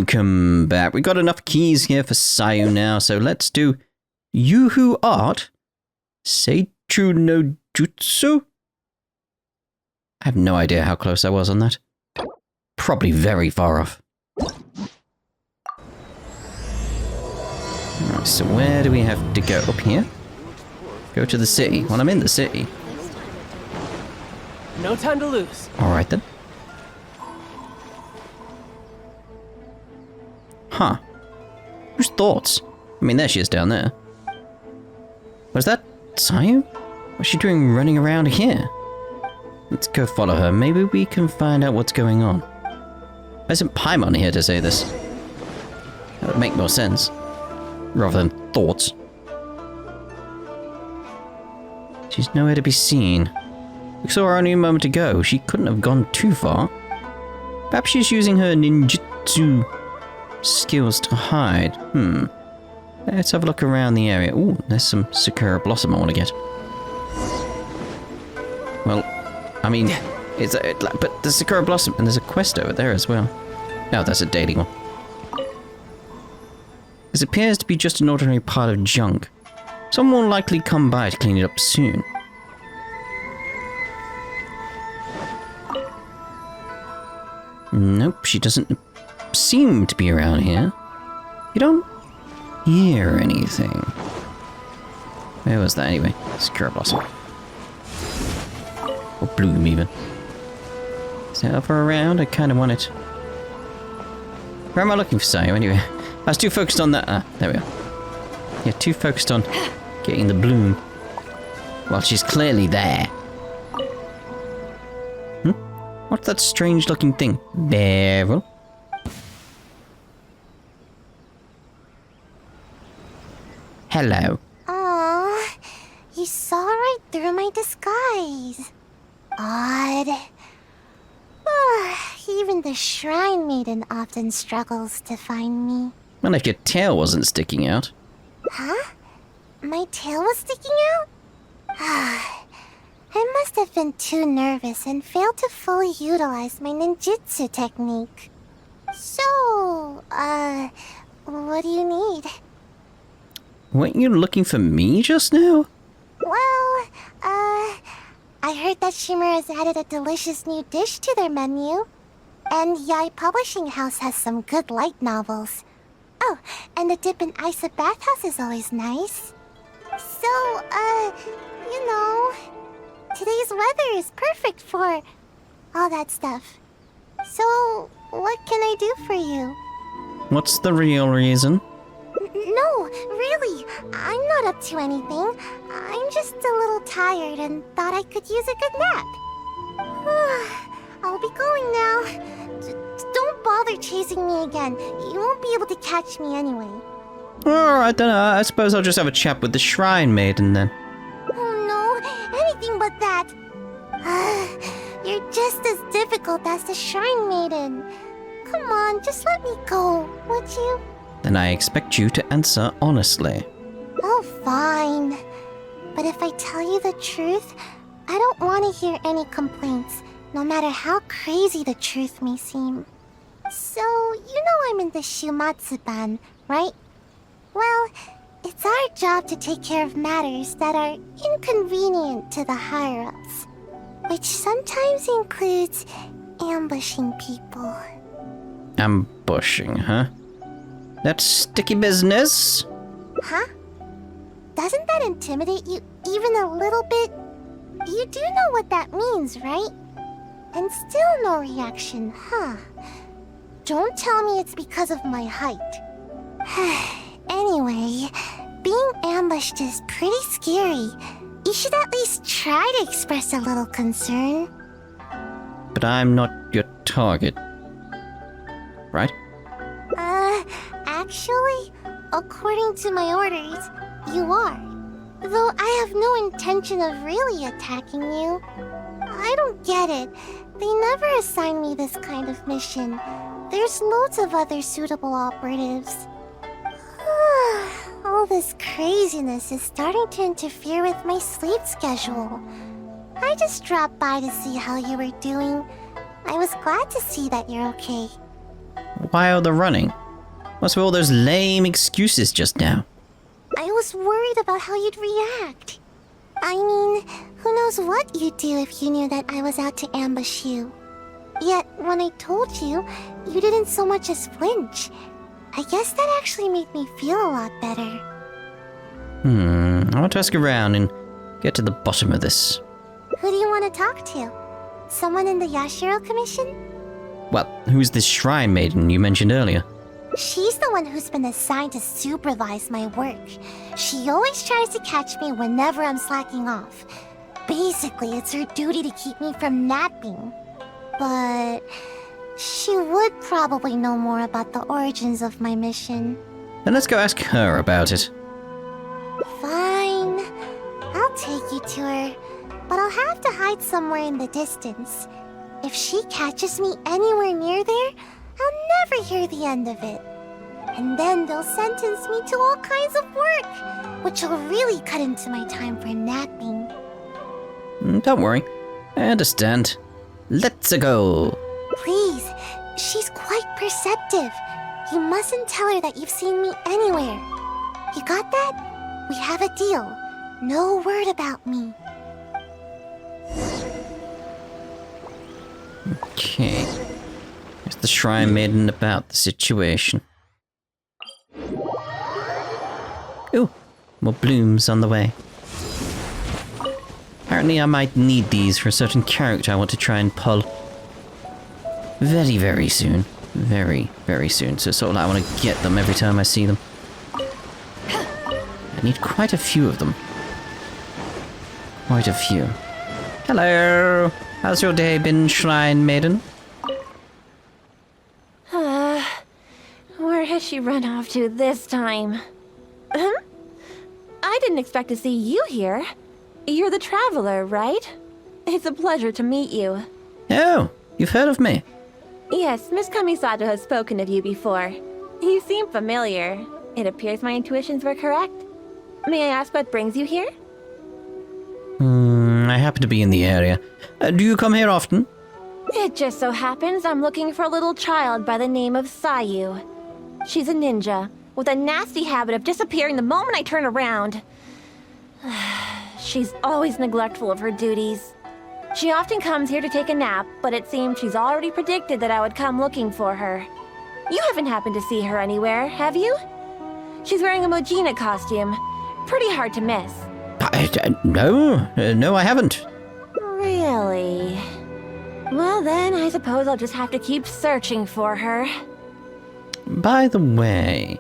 Welcome back. We got enough keys here for Sayu now, so let's do Yuhu Art, Seichu no Jutsu. I have no idea how close I was on that. Probably very far off. Alright, so where do we have to go? Up here? Go to the city. Well, I'm in the city. No time to lose. Alright then. Huh. Whose thoughts? I mean, there she is down there. Was that Sayu? What's she doing running around here? Let's go follow her. Maybe we can find out what's going on. Why isn't Paimon here to say this? That would make more sense. Rather than thoughts. She's nowhere to be seen. We saw her only a moment ago. She couldn't have gone too far. Perhaps she's using her ninjutsu skills to hide. Let's have a look around the area. Ooh, there's some Sakura Blossom I want to get. Well, I mean, but the Sakura Blossom, and there's a quest over there as well. No, that's a daily one. This appears to be just an ordinary pile of junk. Someone will likely come by to clean it up soon. Nope, she doesn't seem to be around here. You don't hear anything. Where was that anyway? Sakura Blossom. Or Bloom even. Is that over around? I kind of want it. Where am I looking for Sayu anyway? I was too focused on that. Ah, there we are. Yeah, too focused on getting the bloom. Well, she's clearly there. What's that strange looking thing? Beryl? Hello. Aww, you saw right through my disguise. Odd. Even the Shrine Maiden often struggles to find me. Well, if your tail wasn't sticking out. Huh? My tail was sticking out? I must have been too nervous and failed to fully utilize my ninjutsu technique. So, what do you need? Weren't you looking for me just now? Well, I heard that Shimmer has added a delicious new dish to their menu. And Yai Publishing House has some good light novels. Oh, and the dip in ice at bathhouse is always nice. So, you know, today's weather is perfect for all that stuff. So, what can I do for you? What's the real reason? No, really, I'm not up to anything. I'm just a little tired and thought I could use a good nap. I'll be going now. Don't bother chasing me again. You won't be able to catch me anyway. Alright then, I suppose I'll just have a chat with the Shrine Maiden then. Oh no, anything but that. You're just as difficult as the Shrine Maiden. Come on, just let me go, would you? Then I expect you to answer honestly. Oh, fine. But if I tell you the truth, I don't want to hear any complaints, no matter how crazy the truth may seem. So, you know I'm in the Shumatsu-ban, right? Well, it's our job to take care of matters that are inconvenient to the higher-ups, which sometimes includes ambushing people. Ambushing, huh? That's sticky business. Huh? Doesn't that intimidate you even a little bit? You do know what that means, right? And still no reaction, huh? Don't tell me it's because of my height. Anyway, being ambushed is pretty scary. You should at least try to express a little concern. But I'm not your target. Right? Actually, according to my orders, you are. Though I have no intention of really attacking you. I don't get it. They never assign me this kind of mission. There's loads of other suitable operatives. All this craziness is starting to interfere with my sleep schedule. I just dropped by to see how you were doing. I was glad to see that you're okay. Why all the running? What's with all those lame excuses just now? I was worried about how you'd react. I mean, who knows what you'd do if you knew that I was out to ambush you. Yet, when I told you, you didn't so much as flinch. I guess that actually made me feel a lot better. I want to ask around and get to the bottom of this. Who do you want to talk to? Someone in the Yashiro Commission? Well, who's this shrine maiden you mentioned earlier? She's the one who's been assigned to supervise my work. She always tries to catch me whenever I'm slacking off. Basically, it's her duty to keep me from napping. But she would probably know more about the origins of my mission. Then let's go ask her about it. Fine. I'll take you to her. But I'll have to hide somewhere in the distance. If she catches me anywhere near there, I'll never hear the end of it. And then they'll sentence me to all kinds of work, which will really cut into my time for napping. Don't worry. I understand. Let's go. Please, she's quite perceptive. You mustn't tell her that you've seen me anywhere. You got that? We have a deal. No word about me. Okay. Here's the shrine maiden about the situation. Ooh, more blooms on the way. Apparently I might need these for a certain character I want to try and pull. Very, very soon. Very, very soon. So sort of like I want to get them every time I see them. I need quite a few of them. Quite a few. Hello! How's your day been, Shrine Maiden? Where has she run off to this time? I didn't expect to see you here. You're the traveler, right? It's a pleasure to meet you. Oh, you've heard of me. Yes, Miss Kamisato has spoken of you before. You seem familiar. It appears my intuitions were correct. May I ask what brings you here? I happen to be in the area. Do you come here often? It just so happens I'm looking for a little child by the name of Sayu. She's a ninja, with a nasty habit of disappearing the moment I turn around. She's always neglectful of her duties. She often comes here to take a nap, but it seems she's already predicted that I would come looking for her. You haven't happened to see her anywhere, have you? She's wearing a Mojina costume. Pretty hard to miss. No, I haven't. Really? Well then, I suppose I'll just have to keep searching for her. By the way,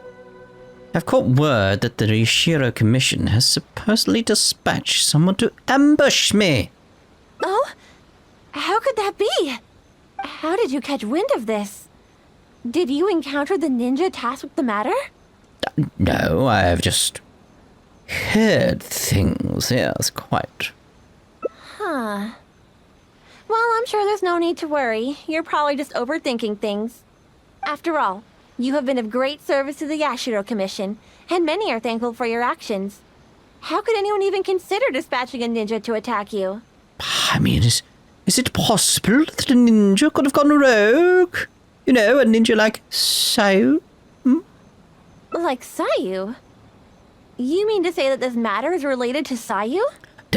I've caught word that the Yashiro Commission has supposedly dispatched someone to ambush me. Oh? How could that be? How did you catch wind of this? Did you encounter the ninja tasked with the matter? No, I've just heard things, yes, quite. Huh. Well, I'm sure there's no need to worry. You're probably just overthinking things. After all, you have been of great service to the Yashiro Commission, and many are thankful for your actions. How could anyone even consider dispatching a ninja to attack you? I mean, is it possible that a ninja could have gone rogue? You know, a ninja like Sayu? Like Sayu? You mean to say that this matter is related to Sayu?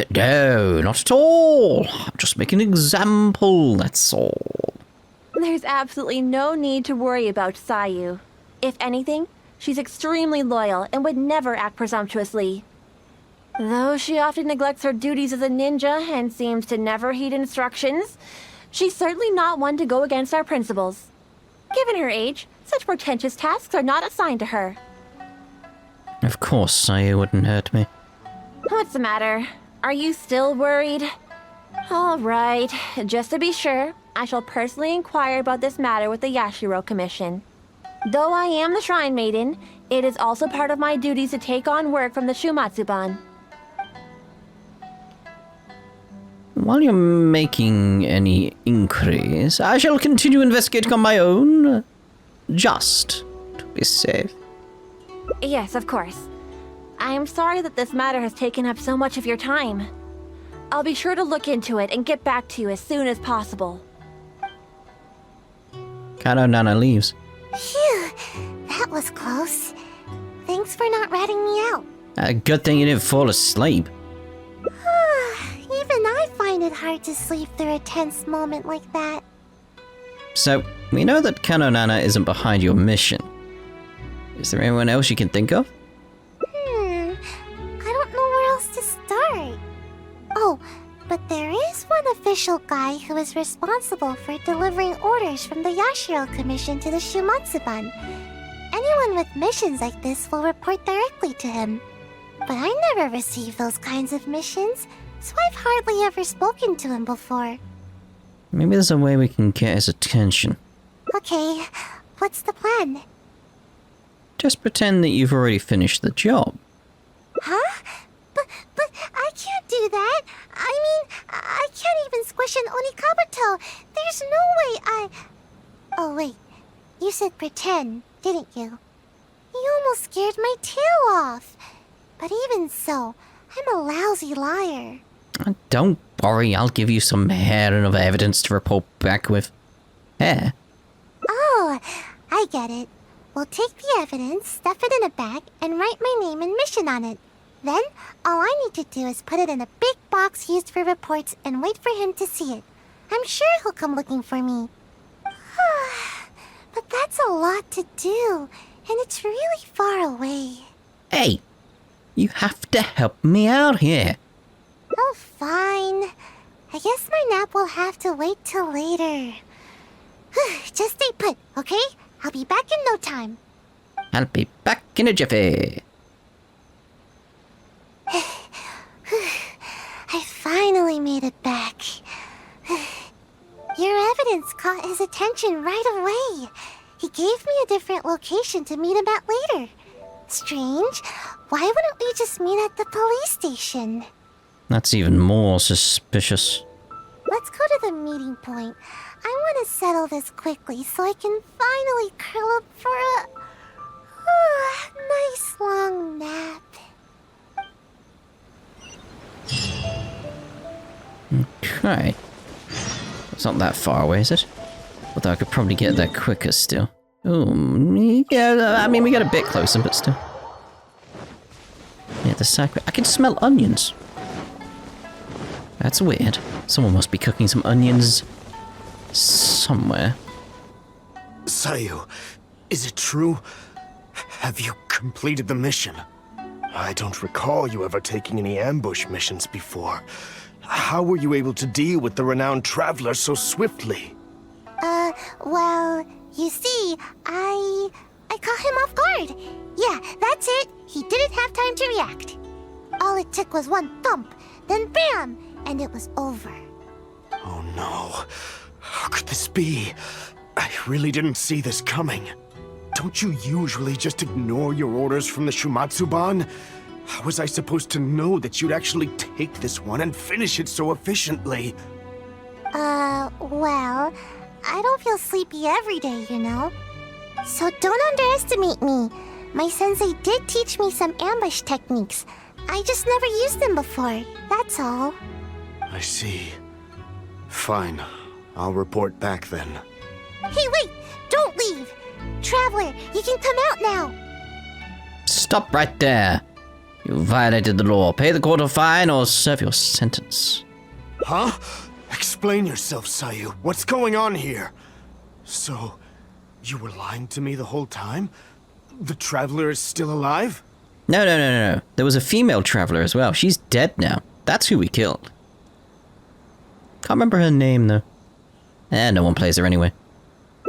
No, not at all. I'm just making an example, that's all. There's absolutely no need to worry about Sayu. If anything, she's extremely loyal and would never act presumptuously. Though she often neglects her duties as a ninja and seems to never heed instructions, she's certainly not one to go against our principles. Given her age, such portentous tasks are not assigned to her. Of course, Sayu wouldn't hurt me. What's the matter? Are you still worried? All right, just to be sure, I shall personally inquire about this matter with the Yashiro Commission. Though I am the Shrine Maiden, it is also part of my duties to take on work from the Shumatsuban. While you're making any inquiries, I shall continue investigating on my own, just to be safe. Yes, of course. I am sorry that this matter has taken up so much of your time. I'll be sure to look into it and get back to you as soon as possible. Kano Nana leaves. was close. Thanks for not ratting me out. Good thing you didn't fall asleep. Even I find it hard to sleep through a tense moment like that. So, we know that Kanonana isn't behind your mission. Is there anyone else you can think of? I don't know where else to start. Oh, but there is one official guy who is responsible for delivering orders from the Yashiro Commission to the Shumatsuban. Anyone with missions like this will report directly to him. But I never received those kinds of missions, so I've hardly ever spoken to him before. Maybe there's a way we can get his attention. Okay, what's the plan? Just pretend that you've already finished the job. Huh? But I can't do that. I mean, I can't even squish an Onikabuto. There's no way I... Oh wait, you said pretend, didn't you? You almost scared my tail off. But even so, I'm a lousy liar. Don't worry, I'll give you some hair and other evidence to report back with. Hair? Oh, I get it. We'll take the evidence, stuff it in a bag, and write my name and mission on it. Then, all I need to do is put it in a big box used for reports and wait for him to see it. I'm sure he'll come looking for me. But that's a lot to do, and it's really far away. Hey! You have to help me out here. Oh, fine. I guess my nap will have to wait till later. Just stay put, okay? I'll be back in no time. I'll be back in a jiffy. I finally made it back. Your evidence caught his attention right away. He gave me a different location to meet him at later. Strange. Why wouldn't we just meet at the police station? That's even more suspicious. Let's go to the meeting point. I want to settle this quickly so I can finally curl up for a nice long nap. Okay. It's not that far away, is it? Although I could probably get there quicker still. Oh, yeah, I mean, we got a bit closer, but still. Yeah, the sack. I can smell onions. That's weird. Someone must be cooking some onions somewhere. Sayu, is it true? Have you completed the mission? I don't recall you ever taking any ambush missions before. How were you able to deal with the renowned traveler so swiftly? Well, you see, I caught him off guard. Yeah, that's it. He didn't have time to react. All it took was one thump, then bam, and it was over. Oh no. How could this be? I really didn't see this coming. Don't you usually just ignore your orders from the Shumatsuban? How was I supposed to know that you'd actually take this one and finish it so efficiently? Well, I don't feel sleepy every day, you know? So don't underestimate me. My sensei did teach me some ambush techniques. I just never used them before, that's all. I see. Fine. I'll report back then. Hey, wait! Don't leave! Traveler, you can come out now! Stop right there. You violated the law. Pay the quarter fine or serve your sentence. Huh? Explain yourself, Sayu. What's going on here? So, you were lying to me the whole time? The traveler is still alive? No. There was a female traveler as well. She's dead now. That's who we killed. Can't remember her name, though. No one plays her anyway.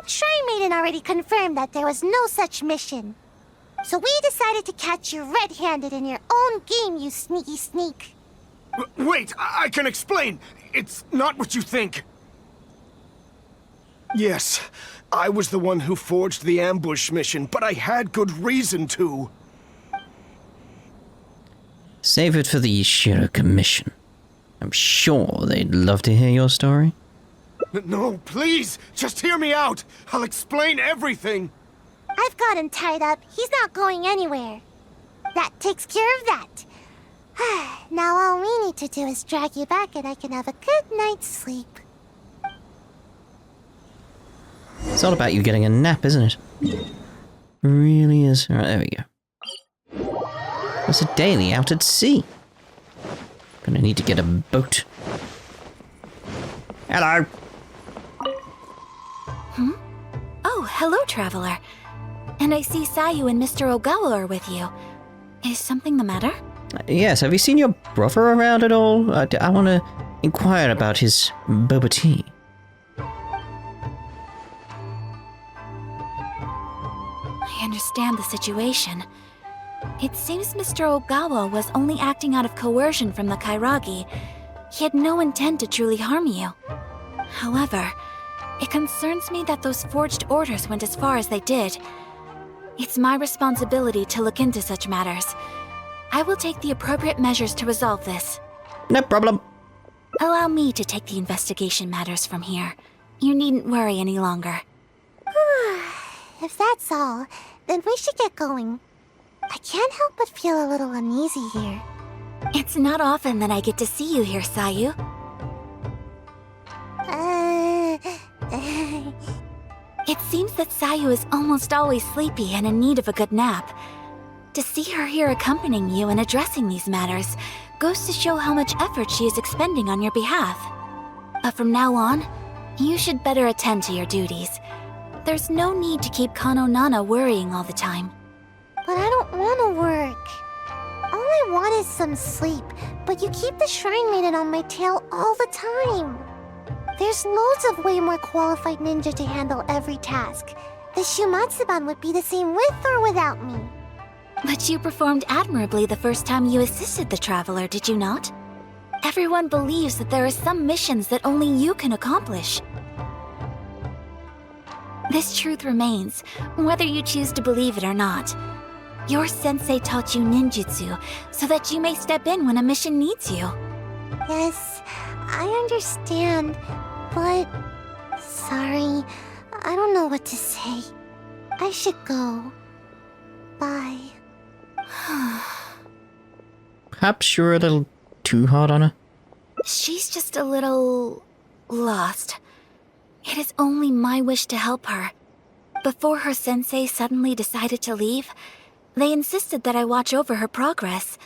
Shrine Maiden already confirmed that there was no such mission. So we decided to catch you red-handed in your own game, you sneaky sneak. Wait, I can explain. It's not what you think. Yes, I was the one who forged the ambush mission, but I had good reason to. Save it for the Yashiro Commission. I'm sure they'd love to hear your story. No, please, just hear me out. I'll explain everything. I've got him tied up. He's not going anywhere. That takes care of that. Now all we need to do is drag you back and I can have a good night's sleep. It's all about you getting a nap, isn't it? really is. Alright, there we go. There's a daily out at sea. Gonna need to get a boat. Hello! Oh, hello, traveler. And I see Sayu and Mr. Ogawa are with you. Is something the matter? Yes, have you seen your brother around at all? I want to inquire about his boba tea. I understand the situation. It seems Mr. Ogawa was only acting out of coercion from the Kairagi. He had no intent to truly harm you. However, it concerns me that those forged orders went as far as they did. It's my responsibility to look into such matters. I will take the appropriate measures to resolve this. No problem. Allow me to take the investigation matters from here. You needn't worry any longer. If that's all, then we should get going. I can't help but feel a little uneasy here. It's not often that I get to see you here, Sayu. It seems that Sayu is almost always sleepy and in need of a good nap. To see her here accompanying you and addressing these matters goes to show how much effort she is expending on your behalf. But from now on, you should better attend to your duties. There's no need to keep Kano Nana worrying all the time. But I don't want to work. All I want is some sleep, but you keep the Shrine Maiden on my tail all the time. There's loads of way more qualified ninja to handle every task. The Shumatsuban would be the same with or without me. But you performed admirably the first time you assisted the traveler, did you not? Everyone believes that there are some missions that only you can accomplish. This truth remains, whether you choose to believe it or not. Your sensei taught you ninjutsu so that you may step in when a mission needs you. Yes, I understand, but... Sorry, I don't know what to say. I should go. Bye. Perhaps you're a little too hard on her? She's just a little... lost. It is only my wish to help her. Before her sensei suddenly decided to leave, they insisted that I watch over her progress.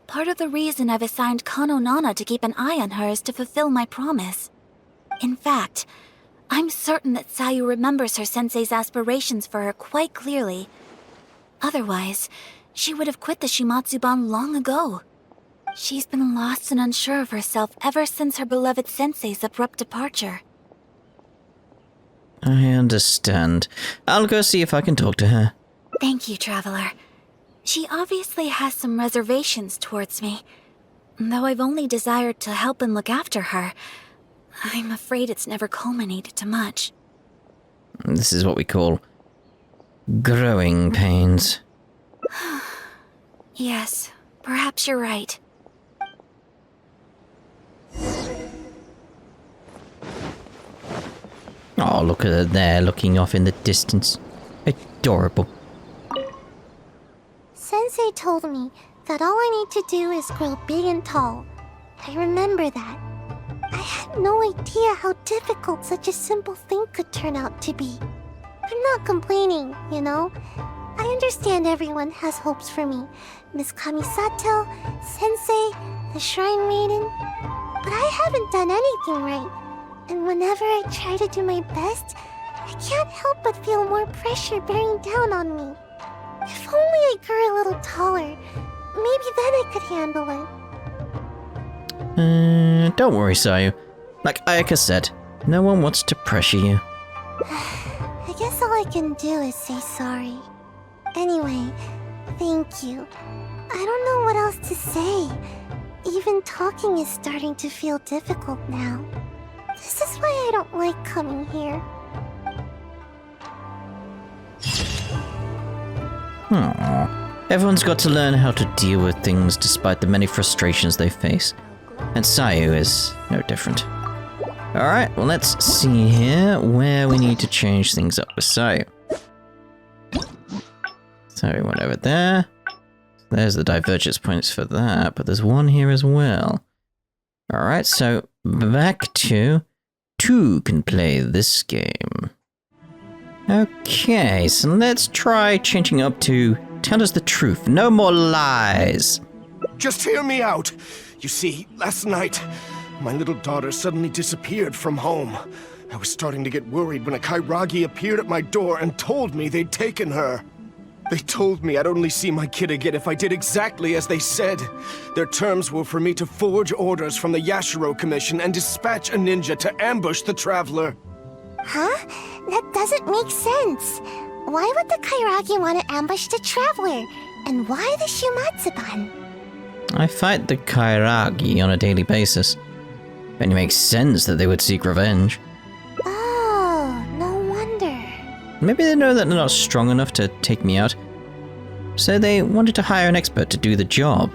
Part of the reason I've assigned Kano Nana to keep an eye on her is to fulfill my promise. In fact, I'm certain that Sayu remembers her sensei's aspirations for her quite clearly. Otherwise, she would have quit the Shumatsuban long ago. She's been lost and unsure of herself ever since her beloved sensei's abrupt departure. I understand. I'll go see if I can talk to her. Thank you, traveler. She obviously has some reservations towards me. Though I've only desired to help and look after her, I'm afraid it's never culminated to much. This is what we call growing pains. Yes, perhaps you're right. Oh, look at her there, looking off in the distance. Adorable. Sensei told me that all I need to do is grow big and tall. I remember that. I had no idea how difficult such a simple thing could turn out to be. I'm not complaining, you know? I understand everyone has hopes for me. Miss Kamisato, Sensei, the Shrine Maiden. But I haven't done anything right. And whenever I try to do my best, I can't help but feel more pressure bearing down on me. If only I grew a little taller, maybe then I could handle it. Don't worry, Sayu. Like Ayaka said, no one wants to pressure you. I guess all I can do is say sorry. Anyway, thank you. I don't know what else to say. Even talking is starting to feel difficult now. This is why I don't like coming here. Aww. Everyone's got to learn how to deal with things despite the many frustrations they face. And Sayu is no different. Alright, well let's see here where we need to change things up with Sayu. So we went over there. There's the divergence points for that, but there's one here as well. Alright, so back to... two can play this game. Okay, so let's try changing up to tell us the truth, no more lies. Just hear me out. You see, last night, my little daughter suddenly disappeared from home. I was starting to get worried when a Kairagi appeared at my door and told me they'd taken her. They told me I'd only see my kid again if I did exactly as they said. Their terms were for me to forge orders from the Yashiro Commission and dispatch a ninja to ambush the traveler. Huh? That doesn't make sense. Why would the Kairagi want to ambush the traveler? And why the Shumatsuban? I fight the Kairagi on a daily basis. It only makes sense that they would seek revenge. Oh, no wonder. Maybe they know that they're not strong enough to take me out, so they wanted to hire an expert to do the job.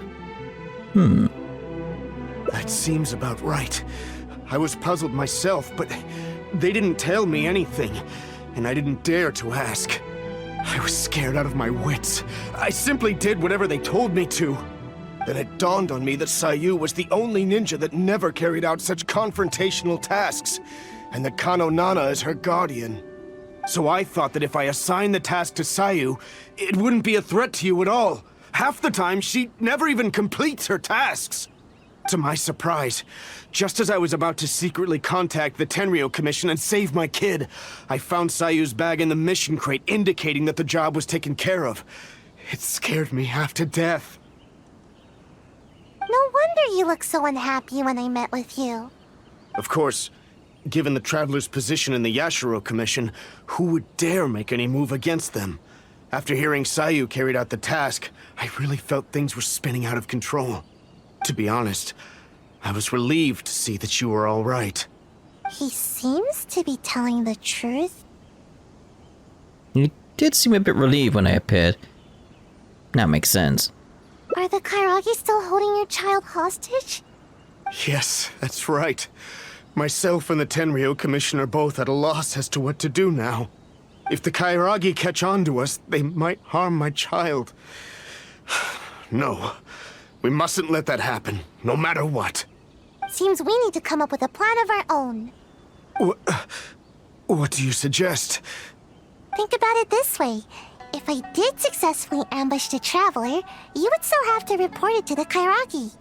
That seems about right. I was puzzled myself, but they didn't tell me anything, and I didn't dare to ask. I was scared out of my wits. I simply did whatever they told me to. Then it dawned on me that Sayu was the only ninja that never carried out such confrontational tasks, and that Kano Nana is her guardian. So I thought that if I assigned the task to Sayu, it wouldn't be a threat to you at all. Half the time, she never even completes her tasks. To my surprise, just as I was about to secretly contact the Tenryou Commission and save my kid, I found Sayu's bag in the mission crate indicating that the job was taken care of. It scared me half to death. No wonder you looked so unhappy when I met with you. Of course, given the Traveler's position in the Yashiro Commission, who would dare make any move against them? After hearing Sayu carried out the task, I really felt things were spinning out of control. To be honest, I was relieved to see that you were all right. He seems to be telling the truth. You did seem a bit relieved when I appeared. That makes sense. Are the Kairagi still holding your child hostage? Yes, that's right. Myself and the Tenryou Commission are both at a loss as to what to do now. If the Kairagi catch on to us, they might harm my child. No, we mustn't let that happen, no matter what. Seems we need to come up with a plan of our own. What do you suggest? Think about it this way. If I did successfully ambush the Traveler, you would still have to report it to the Kairagi.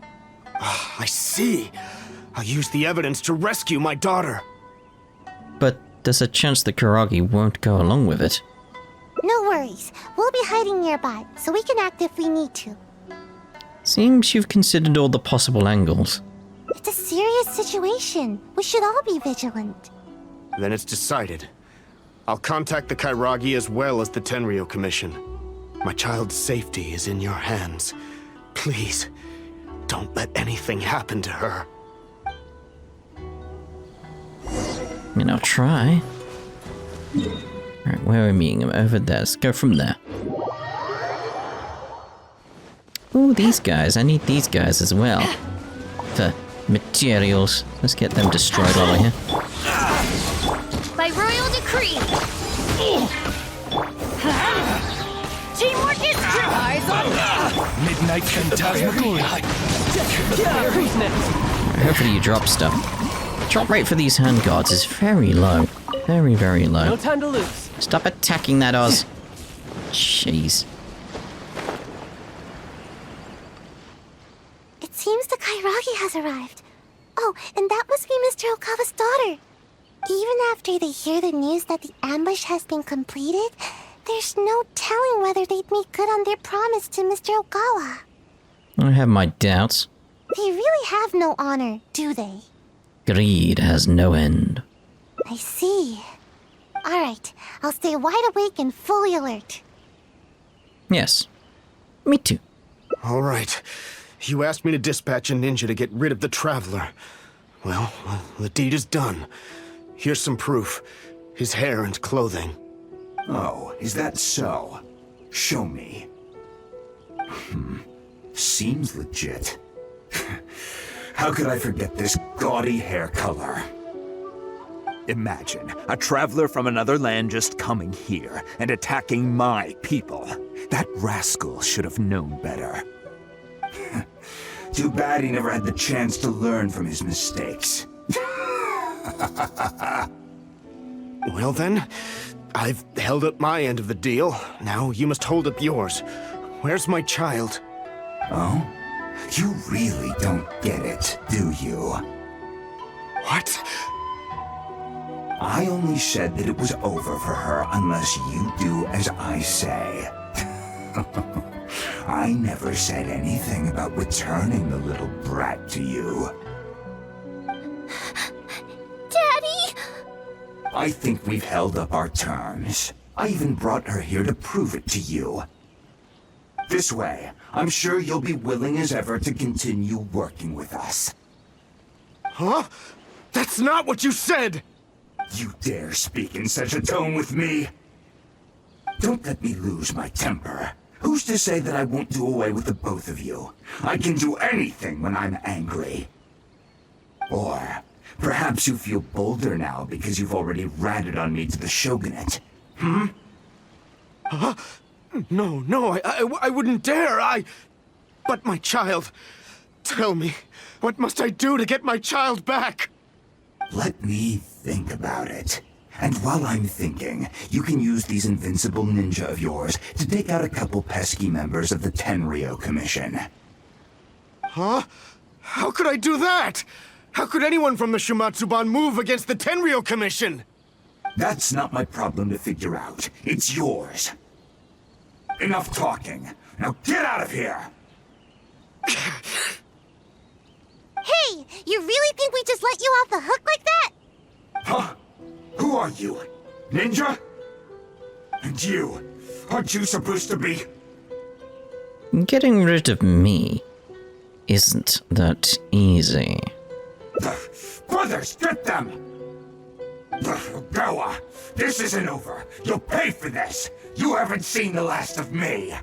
I see. I'll use the evidence to rescue my daughter. But there's a chance the Kairagi won't go along with it. No worries. We'll be hiding nearby, so we can act if we need to. Seems you've considered all the possible angles. It's a serious situation. We should all be vigilant. Then it's decided. I'll contact the Kairagi as well as the Tenryou Commission. My child's safety is in your hands. Please, don't let anything happen to her. I mean, I'll try. Alright, where are we meeting them? Over there. Let's go from there. Ooh, these guys. I need these guys as well. For materials. Let's get them destroyed while we're here. By royal decree! Teamwork is true! Eyes on Midnight Phantasmagoria. Hopefully you drop stuff. Drop rate for these hand guards is very low. Very, very low. No time to lose. Stop attacking that Oz. Jeez. It seems the Kairagi has arrived. Oh, and that must be Mr. Okawa's daughter. Even after they hear the news that the ambush has been completed, there's no telling whether they'd make good on their promise to Mr. Okawa. I have my doubts. They really have no honor, do they? Greed has no end. I see. Alright, I'll stay wide awake and fully alert. Yes. Me too. All right. You asked me to dispatch a ninja to get rid of the Traveler. Well, the deed is done. Here's some proof. His hair and clothing. Oh, is that so? Show me. Seems legit. How could I forget this gaudy hair color? Imagine a traveler from another land just coming here and attacking my people. That rascal should have known better. Too bad he never had the chance to learn from his mistakes. Well then, I've held up my end of the deal. Now you must hold up yours. Where's my child? Oh? You really don't get it, do you? What? I only said that it was over for her unless you do as I say. I never said anything about returning the little brat to you. Daddy! I think we've held up our terms. I even brought her here to prove it to you. This way, I'm sure you'll be willing as ever to continue working with us. Huh? That's not what you said! You dare speak in such a tone with me? Don't let me lose my temper. Who's to say that I won't do away with the both of you? I can do anything when I'm angry. Or perhaps you feel bolder now because you've already ratted on me to the shogunate. Hmm? Huh? No, I wouldn't dare, But my child... Tell me, what must I do to get my child back? Let me think about it. And while I'm thinking, you can use these invincible ninja of yours to take out a couple pesky members of the Tenryou Commission. Huh? How could I do that? How could anyone from the Shumatsuban move against the Tenryou Commission? That's not my problem to figure out. It's yours. Enough talking. Now get out of here! Hey, you really think we just let you off the hook like that? Huh? Who are you? Ninja? And you? Aren't you supposed to be? Getting rid of me isn't that easy. Brothers, get them! Goa, this isn't over. You'll pay for this. You haven't seen the last of me.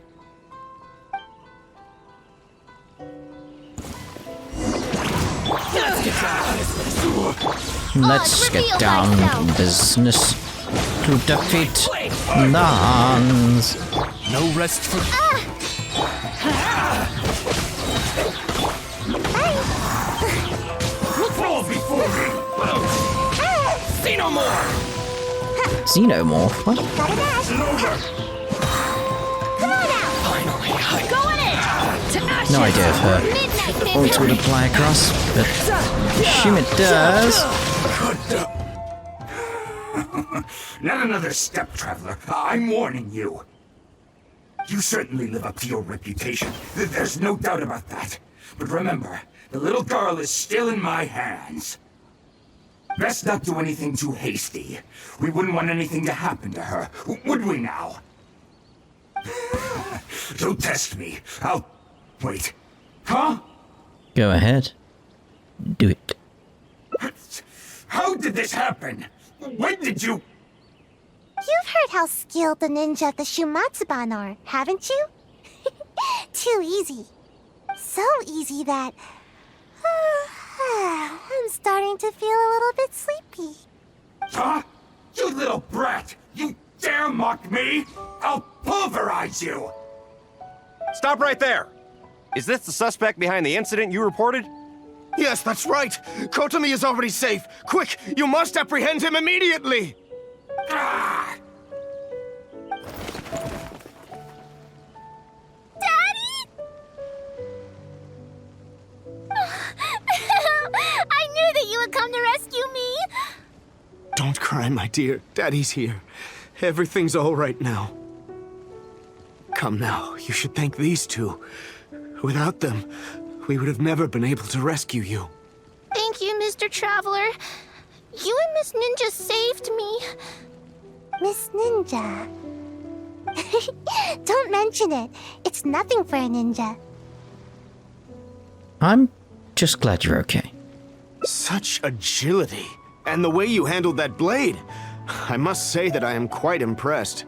Let's get down to business to defeat the Huns. No rest for... Fall before me! See no more! Xenomorph? What? Gotta dash. It's over! Come on now! Finally, Going in! To ashes! No idea if her Midnight ult would apply across, but assume it does. Not another step, traveler. I'm warning you. You certainly live up to your reputation. There's no doubt about that. But remember, the little girl is still in my hands. Best not do anything too hasty. We wouldn't want anything to happen to her, would we now? Don't test me. I'll... Wait. Huh? Go ahead. Do it. How did this happen? When did you... You've heard how skilled the ninja of the Shumatsuban are, haven't you? Too easy. So easy that... I'm starting to feel a little bit sleepy. Huh? You little brat! You dare mock me? I'll pulverize you! Stop right there! Is this the suspect behind the incident you reported? Yes, that's right. Kotomi is already safe. Quick, you must apprehend him immediately. Ah! Daddy? I knew that you would come to rescue me. Don't cry, my dear. Daddy's here. Everything's all right now. Come now, you should thank these two. Without them, we would have never been able to rescue you. Thank you, Mr. Traveler. You and Miss Ninja saved me. Miss Ninja? Don't mention it. It's nothing for a ninja. I'm just glad you're okay. Such agility. And the way you handled that blade. I must say that I am quite impressed.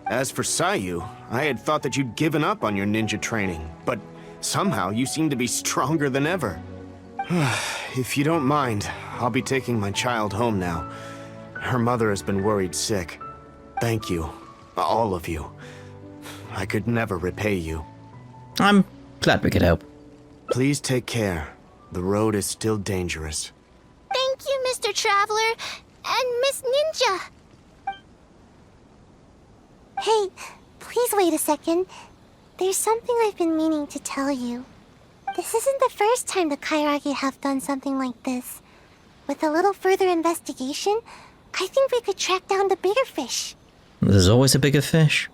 As for Sayu, I had thought that you'd given up on your ninja training, but somehow you seem to be stronger than ever. If you don't mind, I'll be taking my child home now. Her mother has been worried sick. Thank you, all of you. I could never repay you. I'm glad we could help. Please take care. The road is still dangerous. Thank you, Mr. Traveler. And Miss Ninja. Hey, please wait a second. There's something I've been meaning to tell you. This isn't the first time the Kairagi have done something like this. With a little further investigation, I think we could track down the bigger fish. There's always a bigger fish.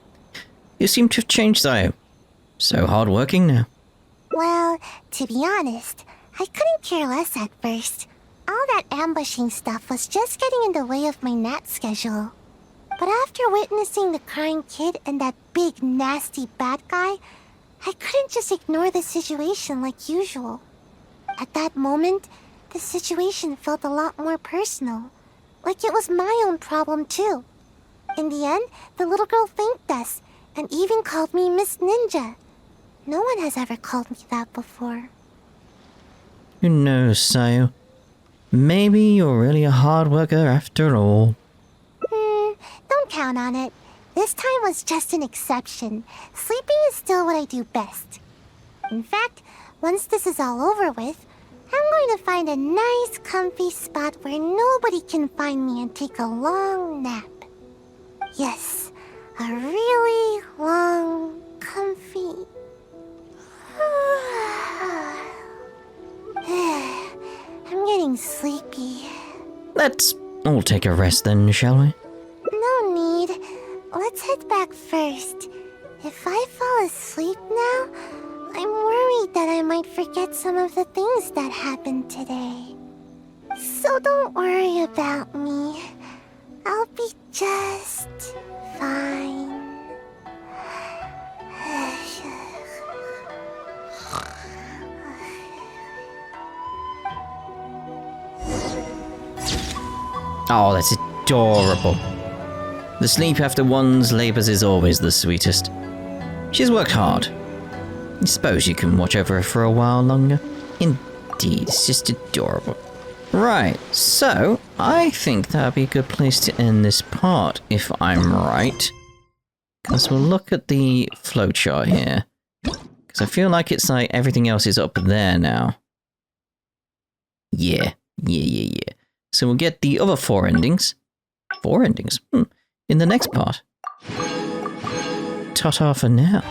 You seem to have changed, Sayu. So hardworking now. Well, to be honest, I couldn't care less at first. All that ambushing stuff was just getting in the way of my Nat schedule. But after witnessing the crying kid and that big, nasty bad guy, I couldn't just ignore the situation like usual. At that moment, the situation felt a lot more personal. Like it was my own problem too. In the end, the little girl thanked us, and even called me Miss Ninja. No one has ever called me that before. Who knows, Sayu? Maybe you're really a hard worker after all. Don't count on it. This time was just an exception. Sleeping is still what I do best. In fact, once this is all over with, I'm going to find a nice, comfy spot where nobody can find me and take a long nap. Yes, a really long, comfy... I'm getting sleepy. Let's all take a rest then, shall we? No need. Let's head back first. If I fall asleep now, I'm worried that I might forget some of the things that happened today. So don't worry about me. I'll be just fine. Oh, that's adorable. The sleep after one's labours is always the sweetest. She's worked hard. I suppose you can watch over her for a while longer. Indeed, it's just adorable. Right, so I think that'd be a good place to end this part, if I'm right. Because we'll look at the flowchart here. Because I feel like it's like everything else is up there now. Yeah. So we'll get the other 4 endings. 4 endings? In the next part. Ta-ta for now.